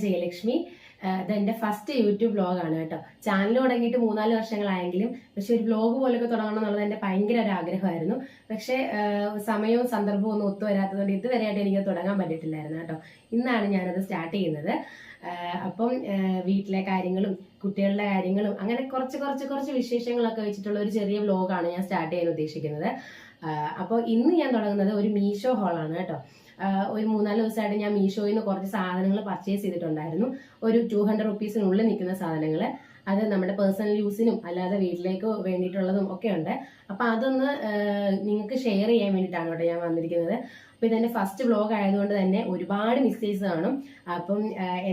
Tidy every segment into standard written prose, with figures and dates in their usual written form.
ജയലക്ഷ്മി. ഇതെന്റെ first YouTube വ്ലോഗാണ് കേട്ടോ. Channel തുടങ്ങിയിട്ട് 3-4 വർഷങ്ങളായെങ്കിലും പക്ഷെ ഒരു വ്ലോഗ് പോലൊക്കെ തുടങ്ങണം എന്നുള്ളത് എന്റെ ഭയങ്കര ഒരു ആഗ്രഹമായിരുന്നു. പക്ഷെ സമയവും സന്ദർഭവും ഒന്നും ഒത്തുവരാത്തതുകൊണ്ട് ഇതുവരെയായിട്ട് എനിക്ക് തുടങ്ങാൻ പറ്റിയിട്ടില്ലായിരുന്നു കേട്ടോ. ഇന്നാണ് ഞാനത് സ്റ്റാർട്ട് ചെയ്യുന്നത്. അപ്പം വീട്ടിലെ കാര്യങ്ങളും കുട്ടികളുടെ കാര്യങ്ങളും അങ്ങനെ കുറച്ച് വിശേഷങ്ങളൊക്കെ വെച്ചിട്ടുള്ള ഒരു ചെറിയ വ്ലോഗാണ് ഞാൻ സ്റ്റാർട്ട് ചെയ്യാൻ ഉദ്ദേശിക്കുന്നത്. അപ്പോൾ ഇന്ന് ഞാൻ തുടങ്ങുന്നത് ഒരു മീഷോ ഹോളാണ് കേട്ടോ. ഒരു 3-4 ദിവസമായിട്ട് ഞാൻ മീഷോയിൽ നിന്ന് കുറച്ച് സാധനങ്ങൾ പർച്ചേസ് ചെയ്തിട്ടുണ്ടായിരുന്നു. ഒരു 200 റുപ്പീസിനുള്ളിൽ നിൽക്കുന്ന സാധനങ്ങൾ. അത് നമ്മുടെ പേഴ്സണൽ യൂസിനും അല്ലാതെ വീട്ടിലേക്ക് വേണ്ടിയിട്ടുള്ളതും ഒക്കെ ഉണ്ട്. അപ്പം അതൊന്ന് നിങ്ങൾക്ക് ഷെയർ ചെയ്യാൻ വേണ്ടിയിട്ടാണ് കേട്ടോ ഞാൻ വന്നിരിക്കുന്നത്. അപ്പം ഇതെന്റെ ഫസ്റ്റ് വ്ലോഗ് ആയതുകൊണ്ട് തന്നെ ഒരുപാട് മിസ്റ്റേക്സ് കാണും. അപ്പം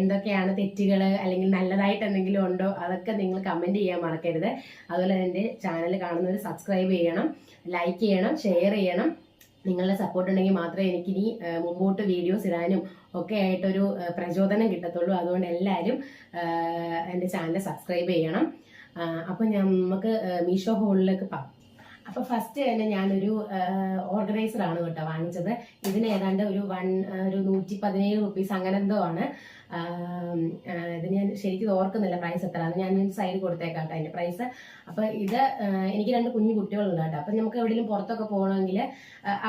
എന്തൊക്കെയാണ് തെറ്റുകൾ അല്ലെങ്കിൽ നല്ലതായിട്ട് എന്തെങ്കിലും ഉണ്ടോ അതൊക്കെ നിങ്ങൾ കമന്റ് ചെയ്യാൻ മറക്കരുത്. അതുപോലെ എൻ്റെ ചാനൽ കാണുന്നവർ സബ്സ്ക്രൈബ് ചെയ്യണം, ലൈക്ക് ചെയ്യണം, ഷെയർ ചെയ്യണം. നിങ്ങളുടെ സപ്പോർട്ട് ഉണ്ടെങ്കിൽ മാത്രമേ എനിക്കിനി മുമ്പോട്ട് വീഡിയോസ് ഇടാനും ഒക്കെ ആയിട്ടൊരു പ്രചോദനം കിട്ടത്തുള്ളൂ. അതുകൊണ്ട് എല്ലാവരും എൻ്റെ ചാനൽ സബ്സ്ക്രൈബ് ചെയ്യണം. അപ്പം നമുക്ക് മീഷോ ഹോളിലേക്ക് പോകാം. അപ്പോൾ ഫസ്റ്റ് തന്നെ ഞാനൊരു ഓർഗനൈസർ ആണ് കേട്ടോ വാങ്ങിച്ചത്. ഇതിന് ഏതാണ്ട് ഒരു 117 റുപ്പീസ് അങ്ങനെ എന്തോ ആണ്. ഇത് ഞാൻ ശരിക്കും ഓർക്കുന്നില്ല പ്രൈസ് എത്രയാണ്. ഞാൻ സൈഡ് കൊടുത്തേക്കാം കേട്ടോ അതിന്റെ പ്രൈസ്. അപ്പൊ ഇത് എനിക്ക് 2 കുഞ്ഞു കുട്ടികളുണ്ട് കേട്ടോ. അപ്പൊ നമുക്ക് എവിടെയെങ്കിലും പുറത്തൊക്കെ പോകണമെങ്കിൽ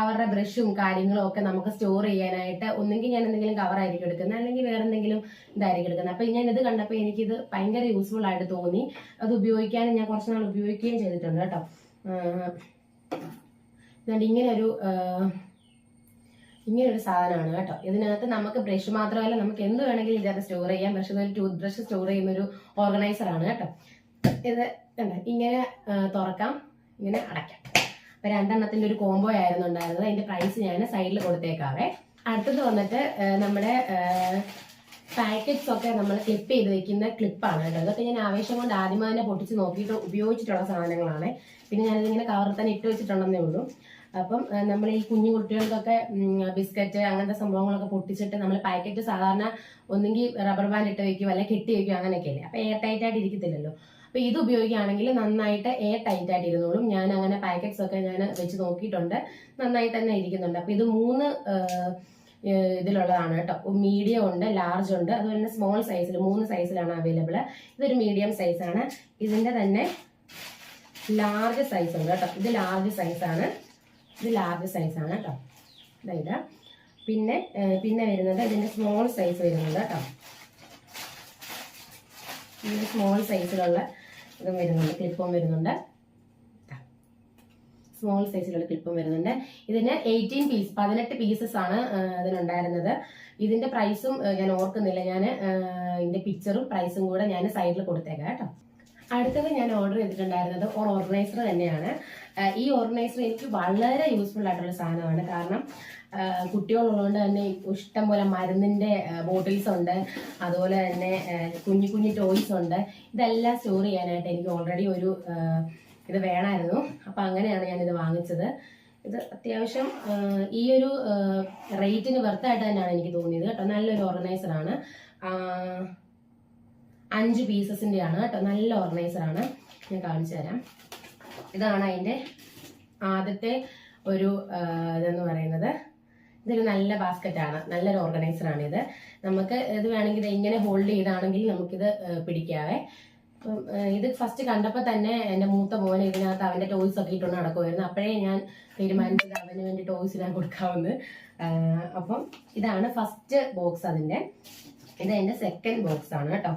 അവരുടെ ബ്രഷും കാര്യങ്ങളും ഒക്കെ നമുക്ക് സ്റ്റോർ ചെയ്യാനായിട്ട് ഒന്നെങ്കിൽ ഞാൻ എന്തെങ്കിലും കവറായിരിക്കും എടുക്കുന്നത്, അല്ലെങ്കിൽ വേറെ എന്തെങ്കിലും ഇതായിരിക്കും എടുക്കുന്നത്. അപ്പൊ ഞാൻ ഇത് കണ്ടപ്പോൾ എനിക്കിത് ഭയങ്കര യൂസ്ഫുൾ ആയിട്ട് തോന്നി. അത് ഉപയോഗിക്കാനും ഞാൻ കുറച്ച് നാൾ ഉപയോഗിക്കുകയും ചെയ്തിട്ടുണ്ട് കേട്ടോ. ഇങ്ങനൊരു സാധനമാണ് കേട്ടോ. ഇതിനകത്ത് നമുക്ക് ബ്രഷ് മാത്രമല്ല നമുക്ക് എന്ത് വേണമെങ്കിലും ഇതിനകത്ത് സ്റ്റോർ ചെയ്യാം. പക്ഷെ ഇതൊരു ടൂത്ത് ബ്രഷ് സ്റ്റോർ ചെയ്യുന്ന ഒരു ഓർഗനൈസർ ആണ് കേട്ടോ. ഇത് ഇങ്ങനെ തുറക്കാം, ഇങ്ങനെ അടയ്ക്കാം. അപ്പൊ 2 എണ്ണത്തിന്റെ ഒരു കോംബോ ആയിരുന്നു ഉണ്ടായിരുന്നത്. അതിന്റെ പ്രൈസ് ഞാൻ സൈഡിൽ കൊടുത്തേക്കാവേ. അടുത്തത് വന്നിട്ട് നമ്മുടെ പാക്കറ്റ്സ് ഒക്കെ നമ്മൾ ക്ലിപ്പ് ചെയ്ത് വെക്കുന്ന ക്ലിപ്പാണ് കേട്ടോ. ഇതൊക്കെ ഞാൻ ആവേശം കൊണ്ട് ആദ്യമേ തന്നെ പൊട്ടിച്ച് നോക്കിയിട്ട് ഉപയോഗിച്ചിട്ടുള്ള സാധനങ്ങളാണ്. പിന്നെ ഞാനിതിങ്ങനെ കവറിൽ തന്നെ ഇട്ട് വെച്ചിട്ടുണ്ടെന്നേ ഉള്ളൂ. അപ്പം നമ്മൾ ഈ കുഞ്ഞു കുട്ടികൾക്കൊക്കെ ബിസ്ക്കറ്റ് അങ്ങനത്തെ സംഭവങ്ങളൊക്കെ പൊട്ടിച്ചിട്ട് നമ്മൾ പാക്കറ്റ് സാധാരണ ഒന്നെങ്കിൽ റബ്ബർ ബാൻഡ് ഇട്ട് വെക്കും അല്ലെങ്കിൽ കെട്ടി വെക്കും, അങ്ങനെയൊക്കെയല്ലേ. അപ്പൊ എയർ ടൈറ്റ് ആയിട്ട് ഇരിക്കത്തില്ലല്ലോ. അപ്പൊ ഇത് ഉപയോഗിക്കുകയാണെങ്കിൽ നന്നായിട്ട് എയർ ടൈറ്റ് ആയിട്ട് ഇരുന്നോളും. ഞാൻ അങ്ങനെ പാക്കറ്റ്സ് ഒക്കെ ഞാൻ വെച്ച് നോക്കിയിട്ടുണ്ട്, നന്നായി തന്നെ ഇരിക്കുന്നുണ്ട്. അപ്പൊ ഇത് 3 ഇതിലുള്ളതാണ് കേട്ടോ. മീഡിയം ഉണ്ട്, ലാർജ് ഉണ്ട്, അതുപോലെ തന്നെ സ്മോൾ സൈസിൽ 3 സൈസിലാണ് അവൈലബിൾ. ഇതൊരു മീഡിയം സൈസാണ്. ഇതിന്റെ തന്നെ ലാർജ് സൈസ് ഉണ്ട് കേട്ടോ. ഇത് ലാർജ് സൈസാണ് കേട്ടോ. അതായത് പിന്നെ വരുന്നത് ഇതിന്റെ സ്മോൾ സൈസ് വരുന്നുണ്ട് കേട്ടോ. ഇതിന്റെ സ്മോൾ സൈസിലുള്ള ഇതും വരുന്നുണ്ട്, ക്ലിപ്പും വരുന്നുണ്ട്. സ്മോൾ സൈസിലുള്ള ക്ലിപ്പും വരുന്നുണ്ട്. ഇതിന് 18 പീസസ് ആണ് ഇതിനുണ്ടായിരുന്നത്. ഇതിന്റെ പ്രൈസും ഞാൻ ഓർക്കുന്നില്ല. ഞാൻ ഇതിന്റെ പിക്ചറും പ്രൈസും കൂടെ ഞാൻ സൈഡിൽ കൊടുത്തേക്കാം കേട്ടോ. അടുത്തത് ഞാൻ ഓർഡർ ചെയ്തിട്ടുണ്ടായിരുന്നത് ഒരു ഓർഗനൈസർ തന്നെയാണ്. ഈ ഓർഗനൈസർ എനിക്ക് വളരെ യൂസ്ഫുൾ ആയിട്ടുള്ള സാധനമാണ്. കാരണം കുട്ടികളുള്ളതുകൊണ്ട് തന്നെ ഇഷ്ടം പോലെ മരുന്നിന്റെ ബോട്ടിൽസ് ഉണ്ട്, അതുപോലെ തന്നെ കുഞ്ഞു ടോയ്സ് ഉണ്ട്. ഇതെല്ലാം സ്റ്റോർ ചെയ്യാനായിട്ട് എനിക്ക് ഓൾറെഡി ഒരു ഇത് വേണമായിരുന്നു. അപ്പൊ അങ്ങനെയാണ് ഞാനിത് വാങ്ങിച്ചത്. ഇത് അത്യാവശ്യം ഈ ഒരു റേറ്റിന് വെർത്തായിട്ട് തന്നെയാണ് എനിക്ക് തോന്നിയത് കേട്ടോ. നല്ലൊരു ഓർഗനൈസർ ആണ്. 5 പീസസിന്റെ ആണ് കേട്ടോ. നല്ല ഓർഗനൈസർ ആണ്. ഞാൻ കാണിച്ചു തരാം. ഇതാണ് അതിന്റെ ആദ്യത്തെ ഒരു ഇതെന്ന് പറയുന്നത്. ഇതൊരു നല്ല ബാസ്ക്കറ്റ് ആണ്, നല്ലൊരു ഓർഗനൈസർ ആണ് ഇത്. നമുക്ക് ഇത് വേണമെങ്കിൽ ഇത് ഇങ്ങനെ ഹോൾഡ് ചെയ്താണെങ്കിൽ നമുക്കിത് പിടിക്കാവേ. അപ്പം ഇത് ഫസ്റ്റ് കണ്ടപ്പോൾ തന്നെ എൻ്റെ മൂത്ത മോനെ ഇതിനകത്ത് അവന്റെ ടോയ്സ് ഒക്കെ ഇട്ടുകൊണ്ട് നടക്കുമായിരുന്നു. അപ്പോഴേ ഞാൻ തീരുമാനിച്ചത് അവന് വേണ്ടി ടോയ്സ് ഞാൻ കൊടുക്കാമെന്ന്. അപ്പം ഇതാണ് ഫസ്റ്റ് ബോക്സ്. ഇത് അതിന്റെ സെക്കൻഡ് ബോക്സ് ആണ് കേട്ടോ.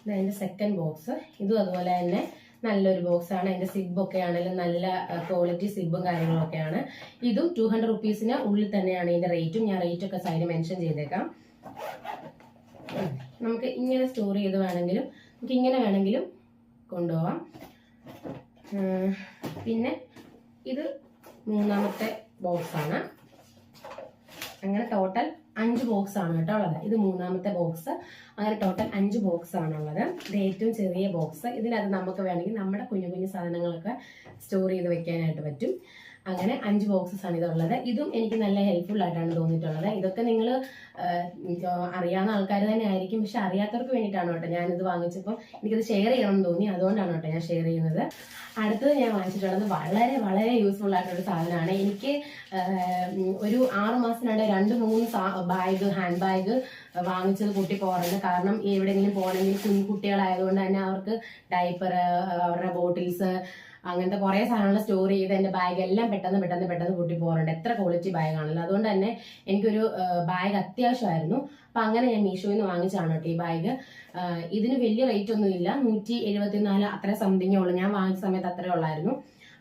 ഇത് അതിന്റെ സെക്കൻഡ് ബോക്സ്. ഇതും അതുപോലെ തന്നെ നല്ലൊരു ബോക്സ് ആണ്. അതിന്റെ സിബ് ഒക്കെ ആണെങ്കിലും നല്ല ക്വാളിറ്റി സിബും കാര്യങ്ങളൊക്കെയാണ്. ഇതും 200 റുപ്പീസിന് ഉള്ളിൽ തന്നെയാണ് ഇതിന്റെ റേറ്റും. ഞാൻ റേറ്റ് ഒക്കെ സൈഡിൽ മെൻഷൻ ചെയ്തേക്കാം. നമുക്ക് ഇങ്ങനെ സ്റ്റോർ ചെയ്ത് വേണമെങ്കിലും നമുക്ക് ഇങ്ങനെ വേണമെങ്കിലും കൊണ്ടുപോകാം. പിന്നെ ഇത് 3ാമത്തെ ബോക്സ് ആണ്. അങ്ങനെ ടോട്ടൽ 5 ബോക്സ് ആണ് കേട്ടോ ഉള്ളത്. ഇത് 3ാമത്തെ ബോക്സ്. അങ്ങനെ ടോട്ടൽ 5 ബോക്സ് ആണുള്ളത്. ഇത് ഏറ്റവും ചെറിയ ബോക്സ്. ഇതിനകത്ത് നമുക്ക് വേണമെങ്കിൽ നമ്മുടെ കുഞ്ഞു സാധനങ്ങളൊക്കെ സ്റ്റോർ ചെയ്ത് വെക്കാനായിട്ട് പറ്റും. അങ്ങനെ 5 ബോക്സസ് ആണ് ഇതുള്ളത്. ഇതും എനിക്ക് നല്ല ഹെൽപ്ഫുൾ ആയിട്ടാണ് തോന്നിയിട്ടുള്ളത്. ഇതൊക്കെ നിങ്ങൾ അറിയാവുന്ന ആൾക്കാർ തന്നെ ആയിരിക്കും, പക്ഷെ അറിയാത്തവർക്ക് വേണ്ടിയിട്ടാണ് കേട്ടോ ഞാനിത് വാങ്ങിച്ചപ്പോൾ എനിക്കത് ഷെയർ ചെയ്യണം എന്ന് തോന്നി, അതുകൊണ്ടാണ് കേട്ടോ ഞാൻ ഷെയർ ചെയ്യുന്നത്. അടുത്തത് ഞാൻ വാങ്ങിച്ചിട്ടുള്ളത് വളരെ വളരെ യൂസ്ഫുൾ ആയിട്ടുള്ള സാധനമാണ്. എനിക്ക് ഒരു 6 മാസത്തിനിടെ 2-3 ബാഗ്, ഹാൻഡ് ബാഗ് വാങ്ങിച്ചത് പൊട്ടി പോകാറുണ്ട്. കാരണം എവിടെയെങ്കിലും പോകണമെങ്കിൽ കുഞ്ഞുകുട്ടികളായതുകൊണ്ട് തന്നെ അവർക്ക് ഡയപ്പർ, അവരുടെ ബോട്ടിൽസ്, അങ്ങനത്തെ കുറേ സാധനങ്ങൾ സ്റ്റോർ ചെയ്ത് എൻ്റെ ബാഗ് എല്ലാം പെട്ടെന്ന് പൊട്ടി പോകാറുണ്ട്, എത്ര ക്വാളിറ്റി ബാഗാണല്ലോ. അതുകൊണ്ട് തന്നെ എനിക്കൊരു ബാഗ് അത്യാവശ്യമായിരുന്നു. അപ്പം അങ്ങനെ ഞാൻ മീഷോയിൽ നിന്ന് വാങ്ങിച്ചാണ് കേട്ടോ ഈ ബാഗ്. ഇതിന് വലിയ റേറ്റ് ഒന്നും ഇല്ല, 174 അത്ര സംതിങ്ങേ ഉള്ളൂ. ഞാൻ വാങ്ങിച്ച സമയത്ത് അത്രേ ഉള്ളായിരുന്നു.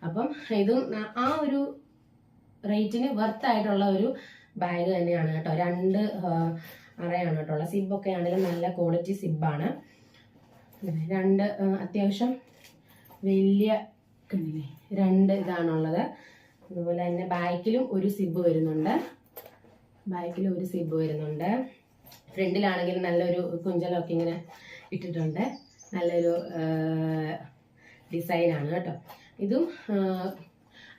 അപ്പം ഇതും ആ ഒരു റേറ്റിന് വർത്ത് ആയിട്ടുള്ള ഒരു ബാഗ് തന്നെയാണ് കേട്ടോ. 2 അറയാണ് കേട്ടോ ഉള്ളത്. സിബൊക്കെ ആണെങ്കിലും നല്ല ക്വാളിറ്റി സിബാണ്. 2 അത്യാവശ്യം വലിയ 2 ഇതാണുള്ളത്. അതുപോലെ തന്നെ ബാക്കിലും ഒരു സിബ് വരുന്നുണ്ട്. ഫ്രണ്ടിലാണെങ്കിൽ നല്ലൊരു കുഞ്ചലൊക്കെ ഇങ്ങനെ ഇട്ടിട്ടുണ്ട്. നല്ലൊരു ഡിസൈനാണ് കേട്ടോ. ഇതും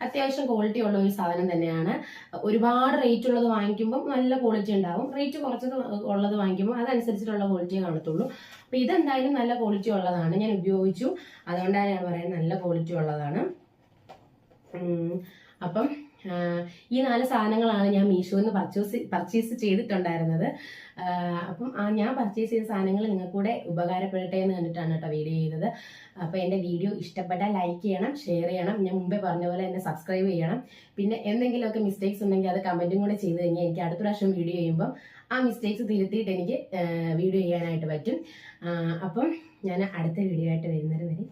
അത്യാവശ്യം ക്വാളിറ്റി ഉള്ള ഒരു സാധനം തന്നെയാണ്. ഒരുപാട് റേറ്റ് ഉള്ളത് വാങ്ങിക്കുമ്പോൾ നല്ല ക്വാളിറ്റി ഉണ്ടാവും, റേറ്റ് കുറച്ചത് ഉള്ളത് വാങ്ങിക്കുമ്പോൾ അതനുസരിച്ചിട്ടുള്ള ക്വാളിറ്റിയെ കാണത്തുള്ളൂ. അപ്പം ഇതെന്തായാലും നല്ല ക്വാളിറ്റി ഉള്ളതാണ്, ഞാൻ ഉപയോഗിച്ചു, അതുകൊണ്ടാണ് ഞാൻ പറയുന്നത് നല്ല ക്വാളിറ്റി ഉള്ളതാണ്. അപ്പം ഈ 4 സാധനങ്ങളാണ് ഞാൻ മീഷോയിൽ നിന്ന് പർച്ചേസ് ചെയ്തിട്ടുണ്ടായിരുന്നത്. അപ്പം ഞാൻ പർച്ചേസ് ചെയ്ത സാധനങ്ങൾ നിങ്ങൾക്കൂടെ ഉപകാരപ്പെടട്ടെ എന്ന് കണ്ടിട്ടാണ് കേട്ടോ വീഡിയോ ചെയ്തത്. അപ്പോൾ എൻ്റെ വീഡിയോ ഇഷ്ടപ്പെട്ടാൽ ലൈക്ക് ചെയ്യണം, ഷെയർ ചെയ്യണം, ഞാൻ മുമ്പേ പറഞ്ഞ പോലെ എന്നെ സബ്സ്ക്രൈബ് ചെയ്യണം. പിന്നെ എന്തെങ്കിലുമൊക്കെ മിസ്റ്റേക്സ് ഉണ്ടെങ്കിൽ അത് കമൻറ്റും കൂടെ ചെയ്ത് കഴിഞ്ഞാൽ എനിക്ക് അടുത്ത പ്രാവശ്യം വീഡിയോ ചെയ്യുമ്പോൾ ആ മിസ്റ്റേക്സ് തിരുത്തിയിട്ട് എനിക്ക് വീഡിയോ ചെയ്യാനായിട്ട് പറ്റും. അപ്പം ഞാൻ അടുത്ത വീഡിയോ ആയിട്ട് വരുന്നത് വരെ